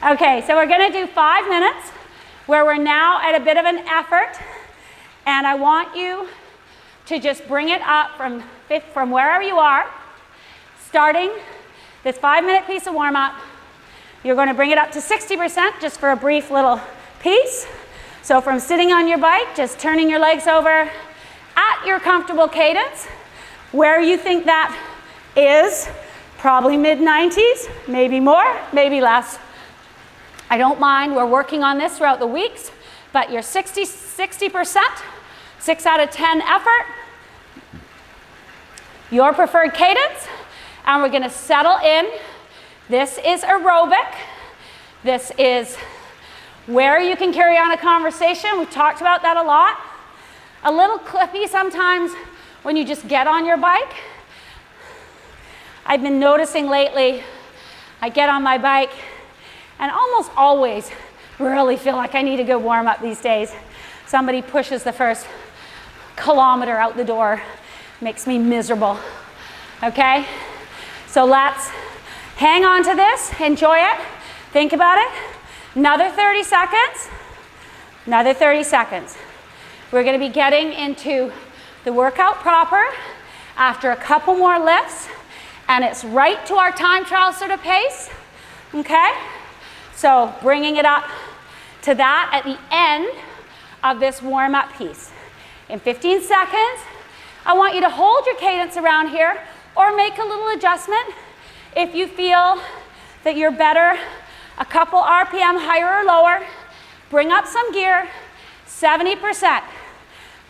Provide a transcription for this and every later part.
Okay, so we're gonna do 5 minutes where we're now at a bit of an effort, and I want you to just bring it up from wherever you are, starting this 5-minute piece of warm-up. You're going to bring it up to 60% just for a brief little piece. So from sitting on your bike, just turning your legs over at your comfortable cadence, where you think that is, probably mid-90s, maybe more, maybe less. I don't mind, we're working on this throughout the weeks, but your 60%, 6 out of 10 effort, your preferred cadence, and we're gonna settle in. This is aerobic. This is where you can carry on a conversation. We've talked about that a lot. A little clippy sometimes when you just get on your bike. I've been noticing lately, I get on my bike and almost always really feel like I need a good warm up these days. Somebody pushes the first kilometer out the door, makes me miserable, okay? So let's hang on to this, enjoy it, think about it. Another 30 seconds, another 30 seconds. We're gonna be getting into the workout proper after a couple more lifts, and it's right to our time trial sort of pace, okay? So bringing it up to that at the end of this warm-up piece. In 15 seconds, I want you to hold your cadence around here or make a little adjustment if you feel that you're better a couple RPM higher or lower. Bring up some gear, 70%.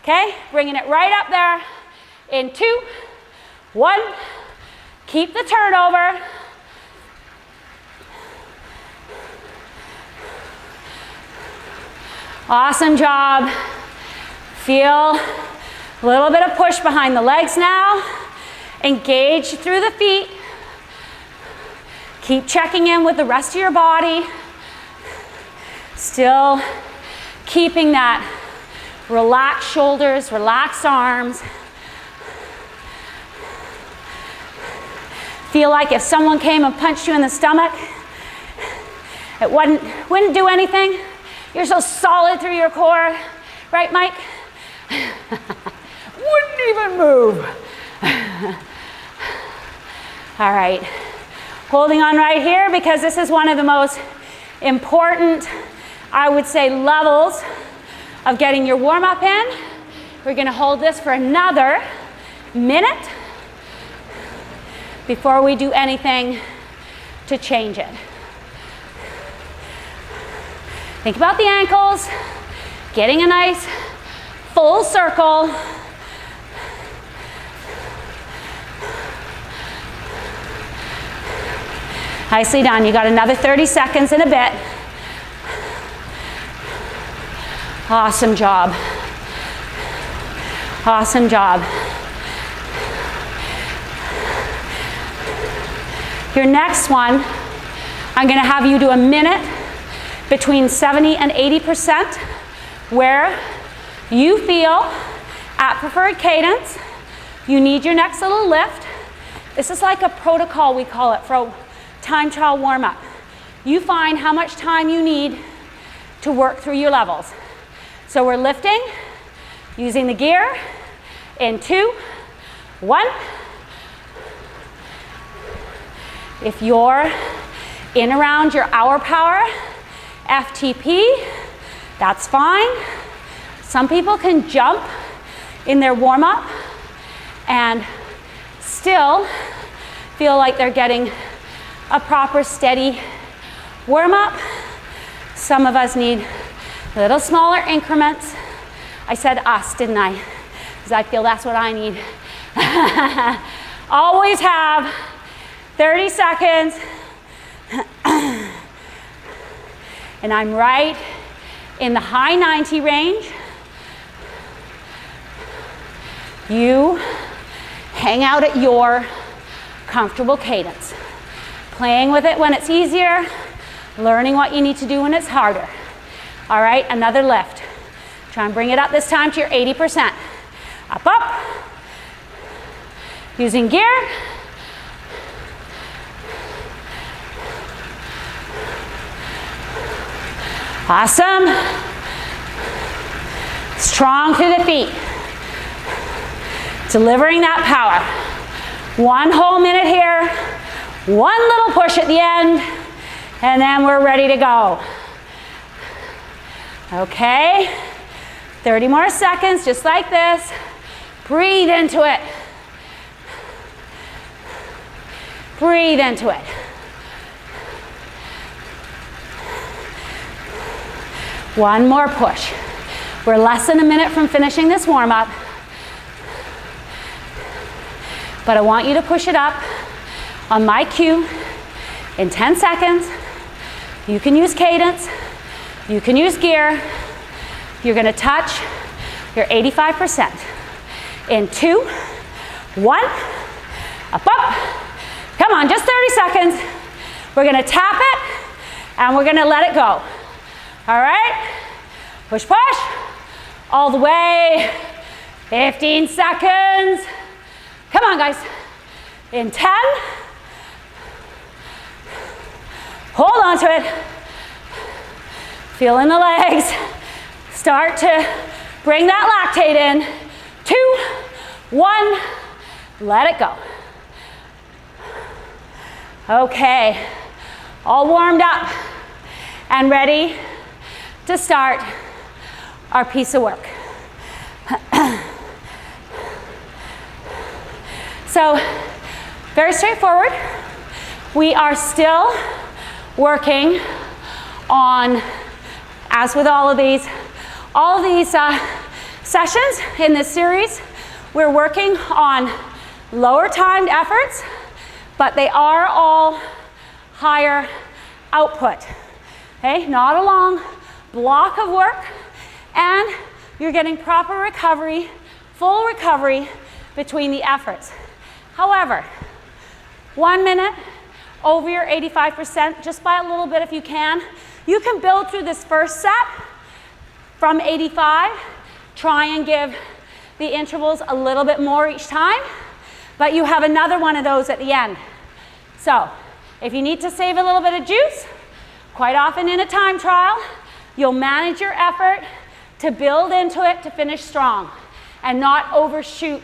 Okay, bringing it right up there in 2, 1. Keep the turnover. Awesome job. Feel a little bit of push behind the legs now. Engage through the feet. Keep checking in with the rest of your body. Still keeping that relaxed shoulders, relaxed arms. Feel like if someone came and punched you in the stomach, it wouldn't do anything. You're so solid through your core, right, Mike? Wouldn't even move. All right, holding on right here because this is one of the most important, I would say, levels of getting your warm-up in. We're gonna hold this for another minute before we do anything to change it. Think about the ankles, getting a nice full circle. Nicely done. You got another 30 seconds in a bit. Awesome job. Awesome job. Your next one, I'm going to have you do a minute between 70 and 80% where you feel at preferred cadence. You need your next little lift. This is like a protocol, we call it, for a time trial warm-up. You find how much time you need to work through your levels. So we're lifting, using the gear in 2, 1. If you're in around your hour power, FTP, that's fine. Some people can jump in their warm-up and still feel like they're getting a proper steady warm-up. Some of us need little smaller increments. I said us, didn't I? Because I feel that's what I need. Always have 30 seconds. And I'm right in the high 90 range. You hang out at your comfortable cadence. Playing with it when it's easier, learning what you need to do when it's harder. All right, another lift. Try and bring it up this time to your 80%. Up, up. Using gear. Awesome. Strong through the feet. Delivering that power. 1 whole minute here. 1 little push at the end. And then we're ready to go. Okay. 30 more seconds, just like this. Breathe into it. Breathe into it. One more push. We're less than a minute from finishing this warm-up. But I want you to push it up on my cue in 10 seconds. You can use cadence. You can use gear. You're going to touch your 85%. In 2, 1, up, up. Come on, just 30 seconds. We're going to tap it, and we're going to let it go. All right? Push, push. All the way. 15 seconds. Come on, guys. In 10. Hold on to it. Feeling the legs. Start to bring that lactate in. 2, 1. Let it go. Okay. All warmed up and ready to start our piece of work. So, very straightforward. We are still working on, as with all of these sessions in this series, we're working on lower timed efforts, but they are all higher output. Okay, not a long block of work, and you're getting proper recovery, full recovery between the efforts. However, 1 minute over your 85%, just by a little bit if you can. You can build through this first set from 85, try and give the intervals a little bit more each time, but you have another one of those at the end. So, if you need to save a little bit of juice, quite often in a time trial, you'll manage your effort to build into it to finish strong and not overshoot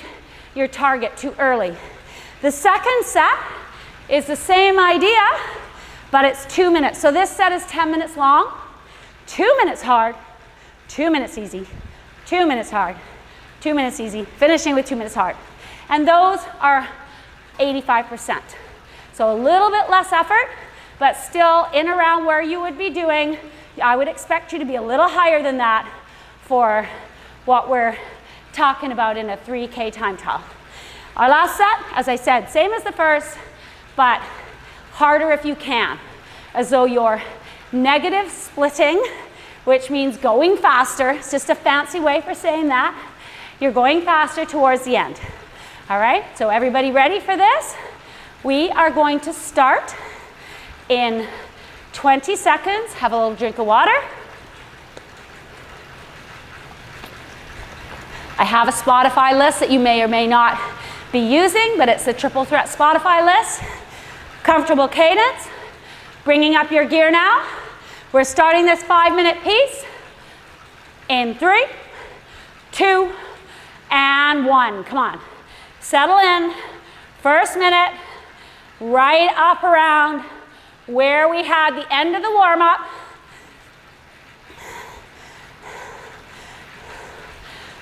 your target too early. The second set is the same idea, but it's 2 minutes. So this set is 10 minutes long, 2 minutes hard, 2 minutes easy, 2 minutes hard, 2 minutes easy, finishing with 2 minutes hard. And those are 85%. So a little bit less effort, but still in around where you would be doing. I would expect you to be a little higher than that for what we're talking about in a 3K time trial. Our last set, as I said, same as the first, but harder if you can, as though you're negative splitting, which means going faster. It's just a fancy way for saying that. You're going faster towards the end. All right, so everybody ready for this? We are going to start in 20 seconds. Have a little drink of water. I have a Spotify list that you may or may not be using, but it's the Triple Threat Spotify list. Comfortable cadence. Bringing up your gear now. We're starting this 5-minute piece in 3, 2, and 1. Come on. Settle in. First minute, right up around where we had the end of the warm-up.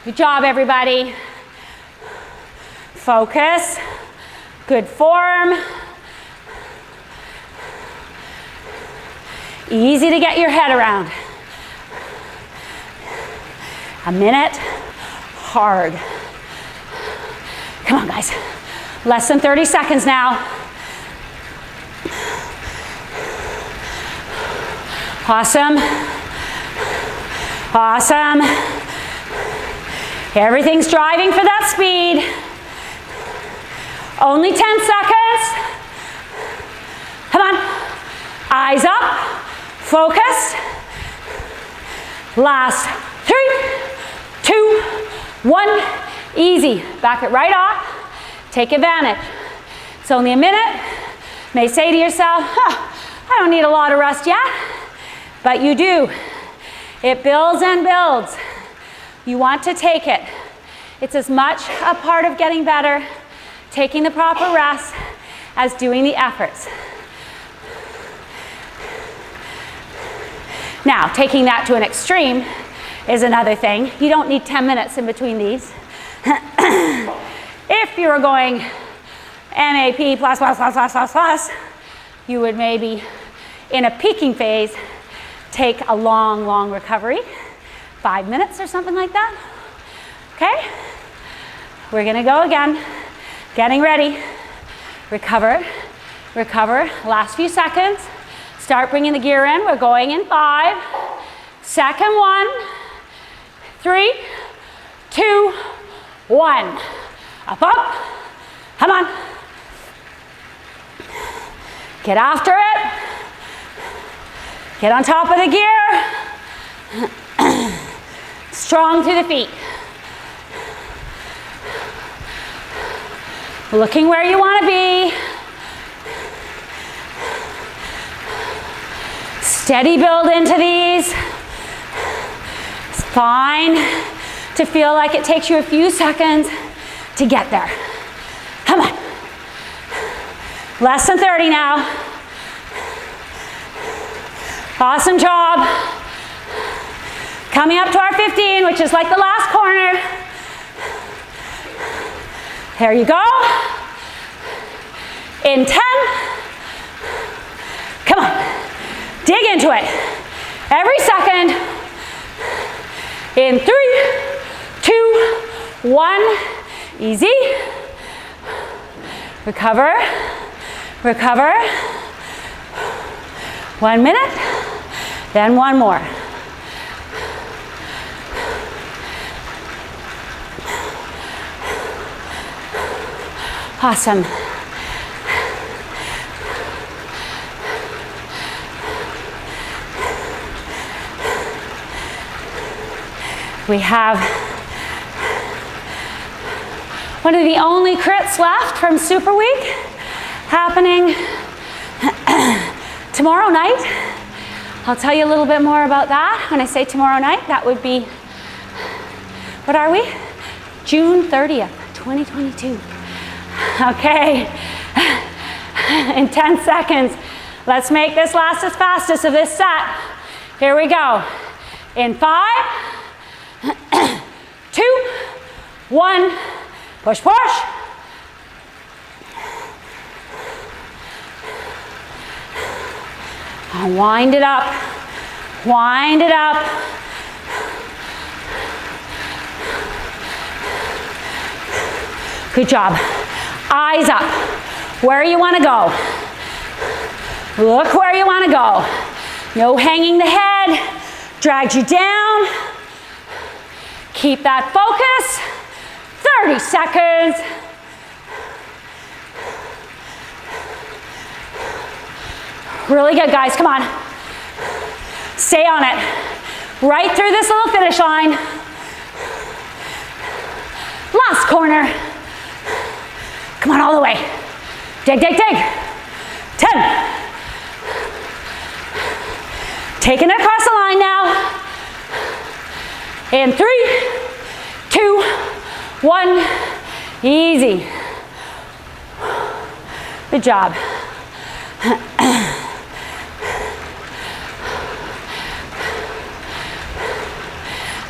Good job, everybody. Focus. Good form. Easy to get your head around. A minute. Hard. Come on, guys. Less than 30 seconds now. Awesome. Awesome. Everything's driving for that speed. Only 10 seconds. Come on. Eyes up. Focus. Last 3, 2, 1. Easy. Back it right off. Take advantage. It's only a minute. You may say to yourself, I don't need a lot of rest yet. But you do. It builds and builds. You want to take it. It's as much a part of getting better, taking the proper rest, as doing the efforts. Now, taking that to an extreme is another thing. You don't need 10 minutes in between these. If you were going MAP plus, you would maybe, in a peaking phase, take a long recovery, 5 minutes or something like that. Okay? We're gonna go again. Getting ready. Recover, recover. Last few seconds. Start bringing the gear in. We're going in 5. Second 1. 3, 2, 1. Up, up. Come on. Get after it. Get on top of the gear. Strong through the feet. Looking where you want to be. Steady build into these. It's fine to feel like it takes you a few seconds to get there. Come on. Less than 30 now. Awesome job. Coming up to our 15, which is like the last corner. There you go. In 10. Come on. Dig into it. Every second. In 3, 2, 1. Easy. Recover. Recover. 1 minute. Then 1 more. Awesome. We have one of the only crits left from Super Week happening tomorrow night. I'll tell you a little bit more about that. When I say tomorrow night, that would be, what are we? June 30th, 2022. Okay, in 10 seconds, let's make this last as fastest of this set. Here we go. In 5, 2, 1, push, push. And wind it up, wind it up. Good job. Eyes up. Where you want to go. Look where you want to go. No hanging the head. Drags you down. Keep that focus. 30 seconds. Really good, guys. Come on. Stay on it. Right through this little finish line. Last corner. Come on, all the way. Dig, dig, dig. 10. Taking it across the line now. In 3, 2, 1. Easy. Good job.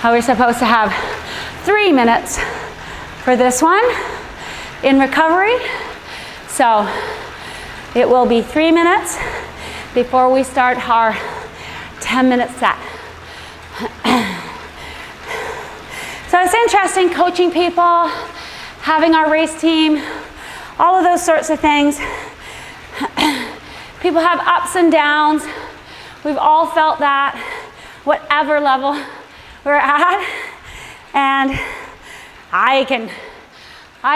We're supposed to have 3 minutes for this one in recovery. So it will be 3 minutes before we start our 10-minute set. So it's interesting coaching people, having our race team, all of those sorts of things. People have ups and downs. We've all felt that, whatever level we're at. And I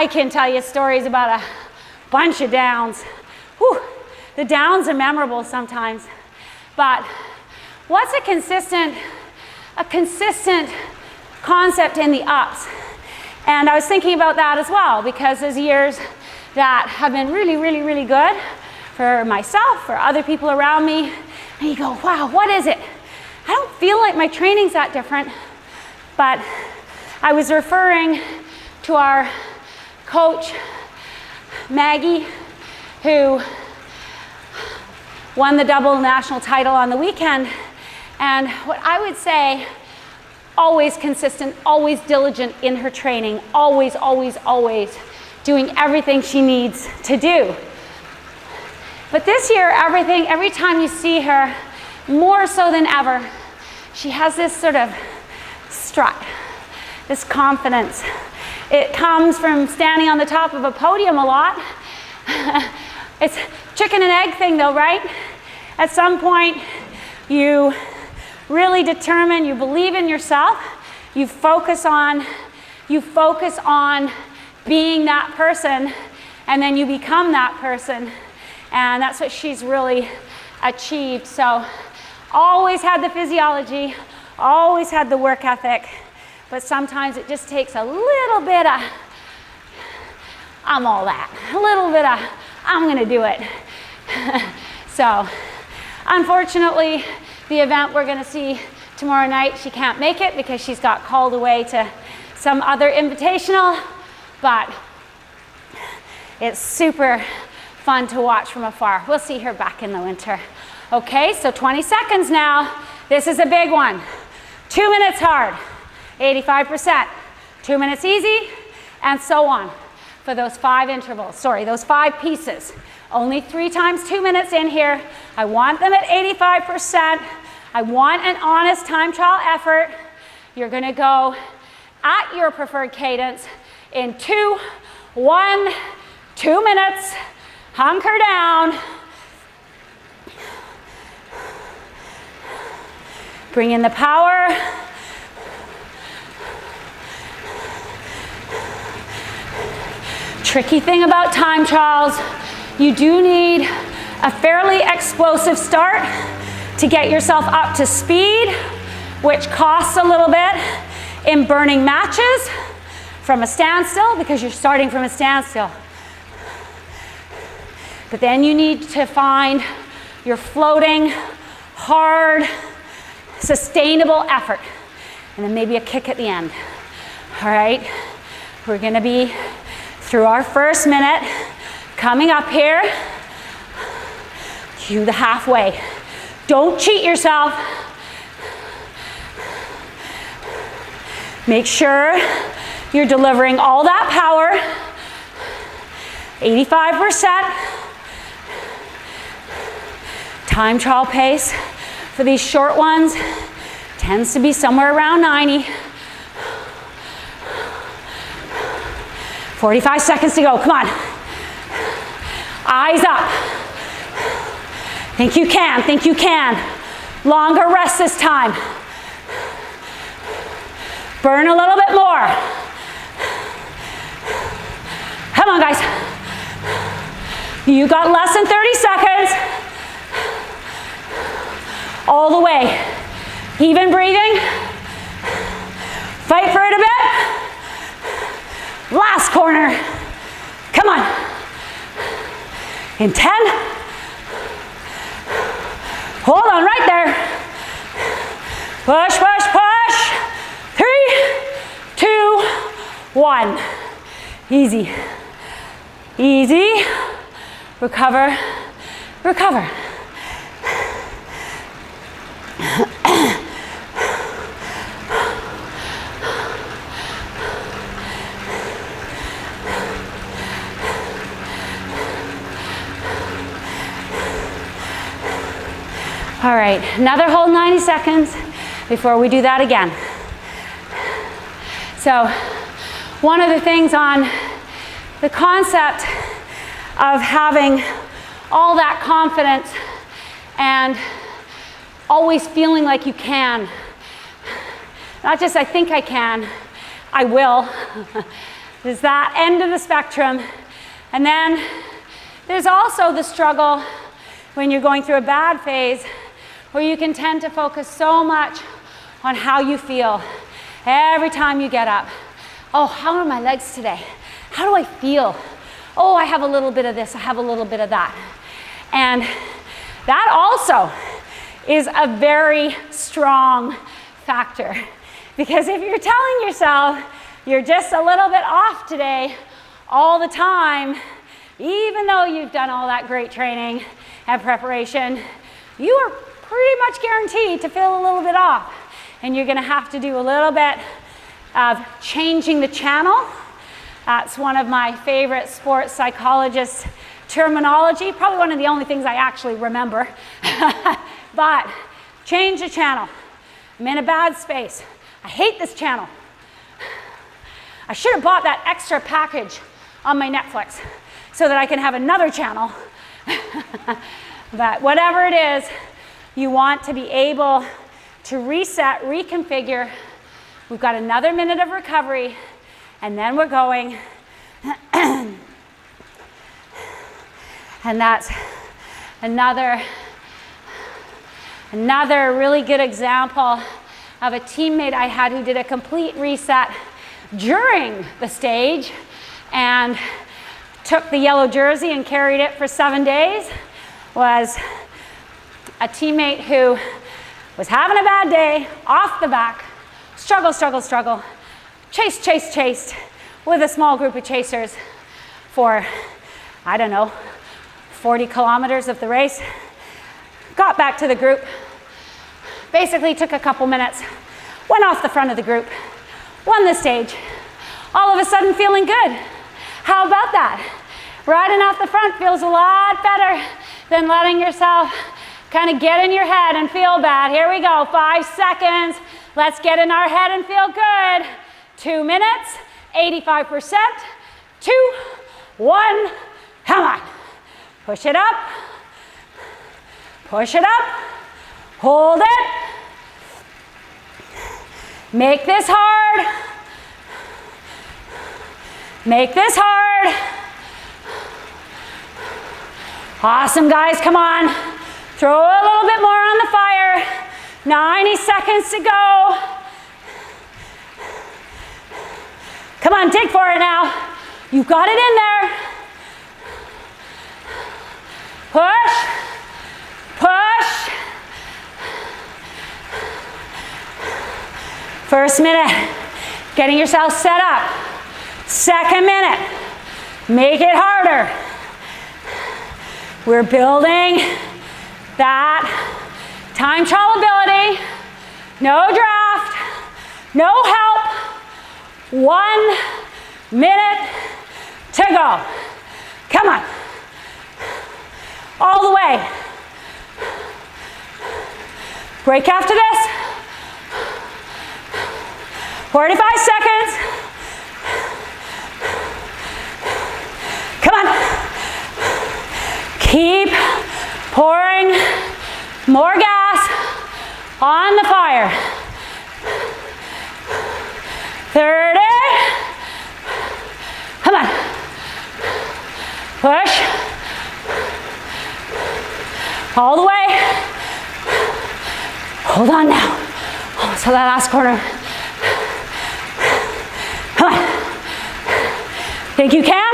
can tell you stories about a bunch of downs. Whew, the downs are memorable sometimes. But what's a consistent concept in the ups? And I was thinking about that as well, because there's years that have been really, really, really good for myself, for other people around me. And you go, wow, what is it I don't feel like my training's that different, but I was referring to our coach, Maggie, who won the double national title on the weekend. And what I would say, always consistent, always diligent in her training, always, always, always doing everything she needs to do. But this year, every time you see her, more so than ever, she has this sort of strut, this confidence. It comes from standing on the top of a podium a lot. It's chicken and egg thing though, right? At some point, you really determine, you believe in yourself, you focus on being that person, and then you become that person. And that's what she's really achieved. So always had the physiology, always had the work ethic, but sometimes it just takes a little bit of, I'm all that, a little bit of, I'm gonna do it. So unfortunately, the event we're gonna see tomorrow night, she can't make it because she's got called away to some other invitational, but it's super fun to watch from afar. We'll see her back in the winter. Okay, so 20 seconds now. This is a big one. 2 minutes hard, 85%. 2 minutes easy, and so on for those 5 intervals. Sorry, those 5 pieces. Only 3 times 2 minutes in here. I want them at 85%. I want an honest time trial effort. You're gonna go at your preferred cadence in 2, 1, 2 minutes. Hunker down. Bring in the power. Tricky thing about time trials, you do need a fairly explosive start to get yourself up to speed, which costs a little bit in burning matches from a standstill because you're starting from a standstill. But then you need to find your floating, hard, sustainable effort, and then maybe a kick at the end. All right, we're gonna be through our first minute, coming up here, cue the halfway. Don't cheat yourself. Make sure you're delivering all that power, 85%. Time trial pace for these short ones tends to be somewhere around 90. 45 seconds to go, come on. Eyes up. Think you can, think you can. Longer rest this time. Burn a little bit more. Come on, guys. You got less than 30 seconds. All the way. Even breathing. Fight for it a bit. Last corner. Come on. In 10. Hold on right there. Push, push, push. 3, 2, 1. Easy. Easy. Recover. Recover. All right, another whole 90 seconds before we do that again. So, one of the things on the concept of having all that confidence and always feeling like you can, not just I think I can, I will. There's that end of the spectrum. And then there's also the struggle when you're going through a bad phase where you can tend to focus so much on how you feel every time you get up. Oh, how are my legs today? How do I feel? Oh, I have a little bit of this, I have a little bit of that. And that also is a very strong factor. Because if you're telling yourself you're just a little bit off today all the time, even though you've done all that great training and preparation, you are pretty much guaranteed to feel a little bit off. And you're going to have to do a little bit of changing the channel. That's one of my favorite sports psychologist terminology, probably one of the only things I actually remember. But change the channel. I'm in a bad space. I hate this channel. I should have bought that extra package on my Netflix so that I can have another channel. But whatever it is, you want to be able to reset, reconfigure. We've got another minute of recovery, and then we're going. And that's another really good example of a teammate I had who did a complete reset during the stage and took the yellow jersey and carried it for 7 days. Was a teammate who was having a bad day, off the back, struggle, chased with a small group of chasers for, I don't know, 40 kilometers of the race. Got back to the group, basically took a couple minutes, went off the front of the group, won the stage, all of a sudden feeling good. How about that? Riding out the front feels a lot better than letting yourself kind of get in your head and feel bad. Here we go, 5 seconds. Let's get in our head and feel good. 2 minutes, 85%. 2, 1, come on. Push it up. Push it up. Hold it. Make this hard. Make this hard. Awesome, guys, come on. Throw a little bit more on the fire. 90 seconds to go. Come on, dig for it now. You've got it in there. Push. Push. First minute, getting yourself set up. Second minute, make it harder. We're building that time trial ability. No draft, no help. 1 minute to go. Come on. All the way. Break after this. 45 seconds. Come on. Keep pouring more gas on the fire. 30. Come on. Push. All the way. Hold on now. Almost to that last corner. Come on. Think you can?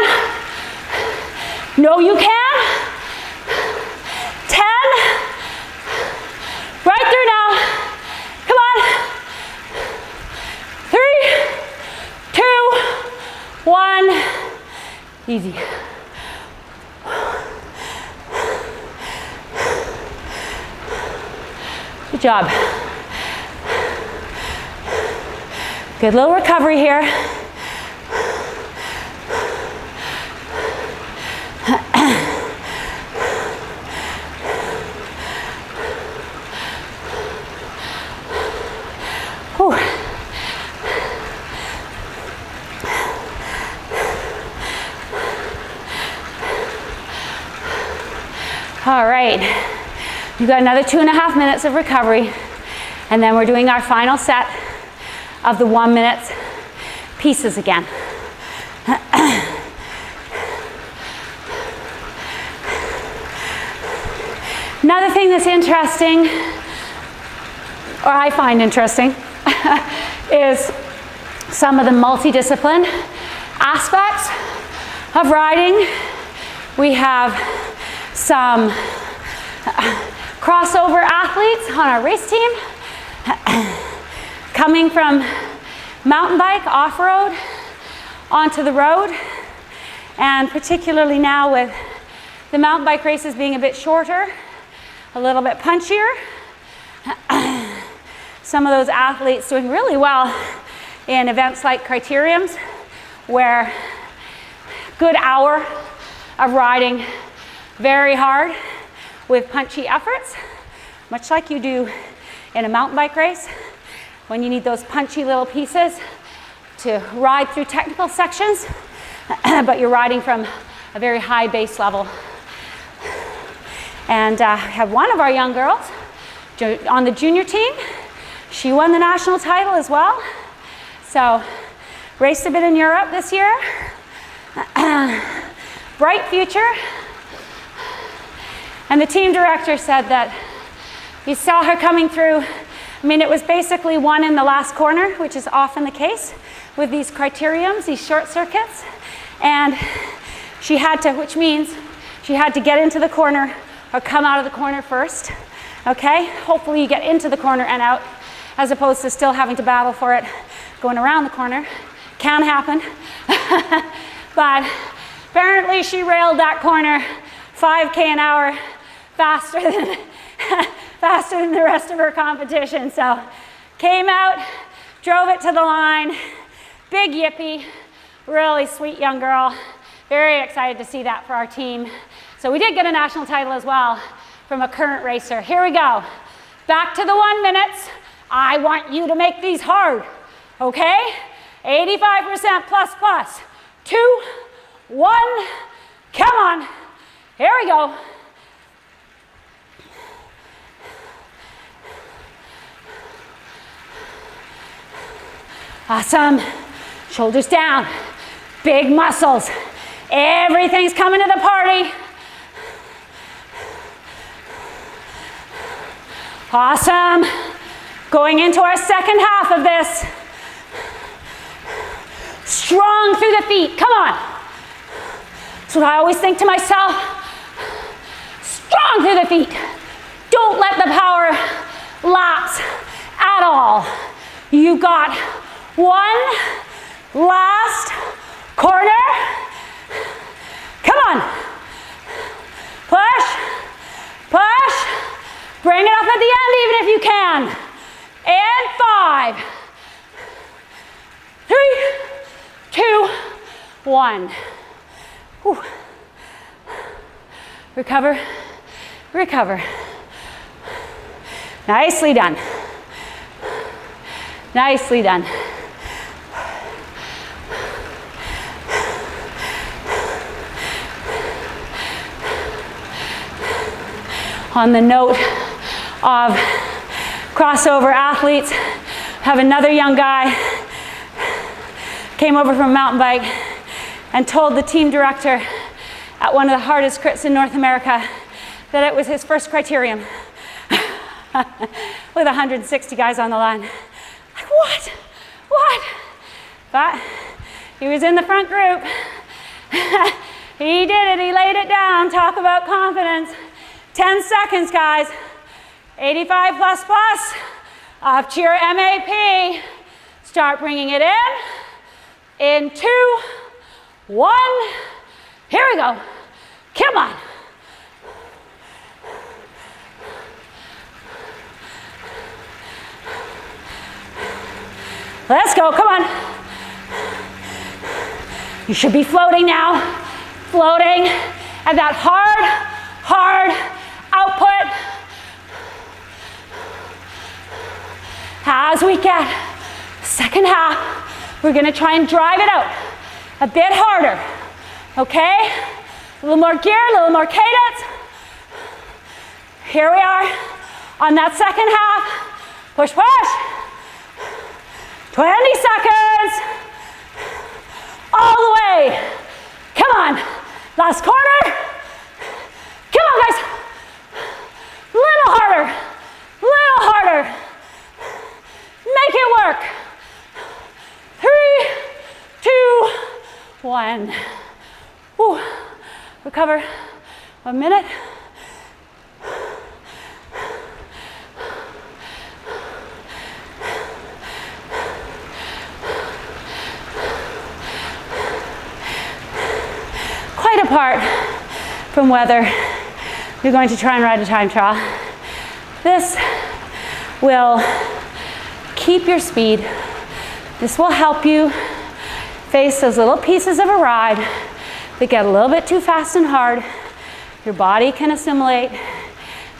No, you can. 10. Right through now. Come on. 3, 2, 1. Easy. Good job. Good little recovery here. Whew. All right, you've got another 2.5 minutes of recovery, and then we're doing our final set of the 1 minute pieces again. Another thing that's interesting, or I find interesting, is some of the multidiscipline aspects of riding. We have some crossover athletes on our race team, coming from mountain bike, off-road, onto the road, and particularly now with the mountain bike races being a bit shorter, a little bit punchier, some of those athletes doing really well in events like criteriums, where good hour of riding very hard with punchy efforts, much like you do in a mountain bike race, when you need those punchy little pieces to ride through technical sections, but you're riding from a very high base level. And I have one of our young girls on the junior team. She won the national title as well. So raced a bit in Europe this year. Bright future. And the team director said that he saw her coming through. I mean, it was basically one in the last corner, which is often the case with these criteriums, these short circuits. And she had to, which means she had to get into the corner or come out of the corner first. Okay? Hopefully you get into the corner and out, as opposed to still having to battle for it going around the corner. Can happen. But apparently she railed that corner 5K an hour faster than the rest of her competition. So came out, drove it to the line, big yippee, really sweet young girl. Very excited to see that for our team. So we did get a national title as well from a current racer. Here we go. Back to the 1 minutes. I want you to make these hard, okay? 85% plus plus. 2, 1, come on. Here we go. Awesome. Shoulders down. Big muscles. Everything's coming to the party. Awesome. Going into our second half of this. Strong through the feet. Come on. That's what I always think to myself. Strong through the feet. Don't let the power lapse at all. You got one last corner. Come on. Push. Push. Bring it up at the end even if you can. And 5, 3, 2, 1. Whew. Recover, recover. Nicely done. Nicely done. On the note of crossover athletes, have another young guy came over from a mountain bike and told the team director at one of the hardest crits in North America that it was his first criterium with 160 guys on the line. Like, what? What? But he was in the front group. He did it. He laid it down. Talk about confidence. 10 seconds, guys. 85 plus plus. Up to your MAP. Start bringing it in. In 2, 1. Here we go. Come on. Let's go. Come on. You should be floating now. Floating at that hard output. As we get second half, we're going to try and drive it out a bit harder. Okay? A little more gear, a little more cadence. Here we are on that second half. Push, push. 20 seconds. All the way. Come on. Last corner. Come on, guys. Little harder. Little harder. Make it work. 3, 2, 1. Whew. Recover. 1 minute. apart from whether you're going to try and ride a time trial. This will keep your speed. This will help you face those little pieces of a ride that get a little bit too fast and hard. Your body can assimilate,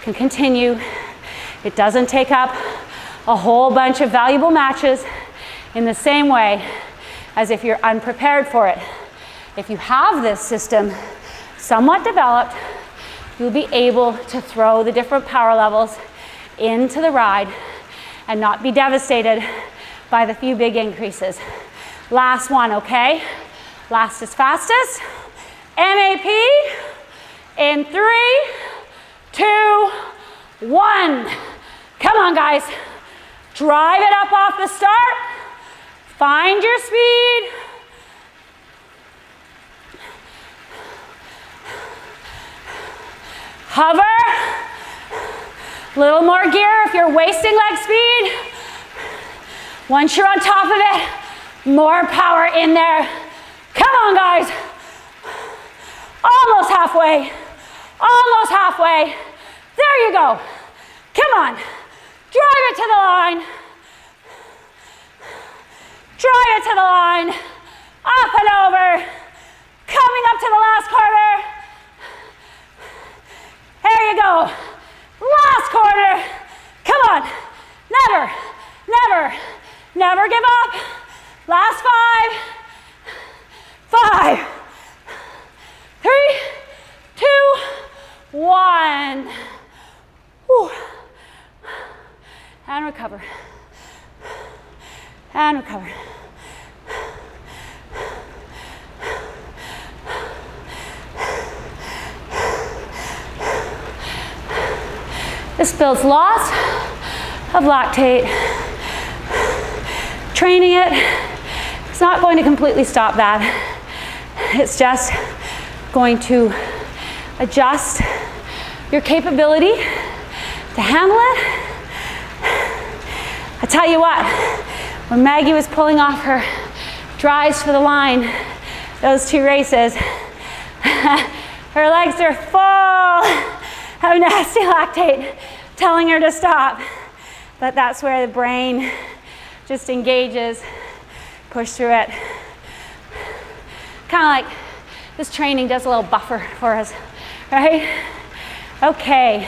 can continue. It doesn't take up a whole bunch of valuable matches in the same way as if you're unprepared for it. If you have this system somewhat developed, you'll be able to throw the different power levels into the ride and not be devastated by the few big increases. Last one, okay? Last is fastest. MAP in 3, 2, 1. Come on, guys. Drive it up off the start. Find your speed. Hover. Little more gear if you're wasting leg speed. Once you're on top of it, more power in there. Come on, guys. Almost halfway. Almost halfway. There you go. Come on. Drive it to the line. Drive it to the line. Up and over. Coming up to the last corner. There you go. Last corner. Come on. Never, never, never give up. Last 5, 5, 3, 2, 1. Whew. And recover. And recover. This builds lots of lactate. Training it, it's not going to completely stop that. It's just going to adjust your capability to handle it. I tell you what, when Maggie was pulling off her drives for the line, those 2 races, her legs are full of nasty lactate telling her to stop. But that's where the brain just engages, push through it. Kind of like this training does a little buffer for us, right? Okay,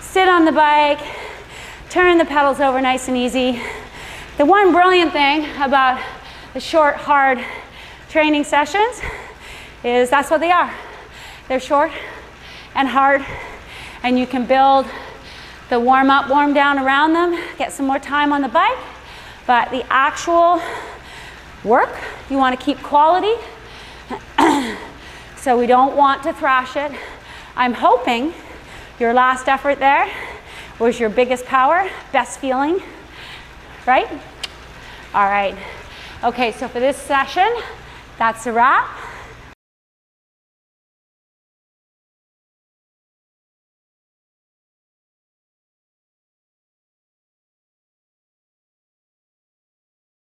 sit on the bike, turn the pedals over nice and easy. The one brilliant thing about the short, hard training sessions is that's what they are. They're short and hard, and you can build the warm up, warm down around them, get some more time on the bike. But the actual work, you want to keep quality. So we don't want to thrash it. I'm hoping your last effort there was your biggest power, best feeling, right? All right. Okay, so for this session, that's a wrap.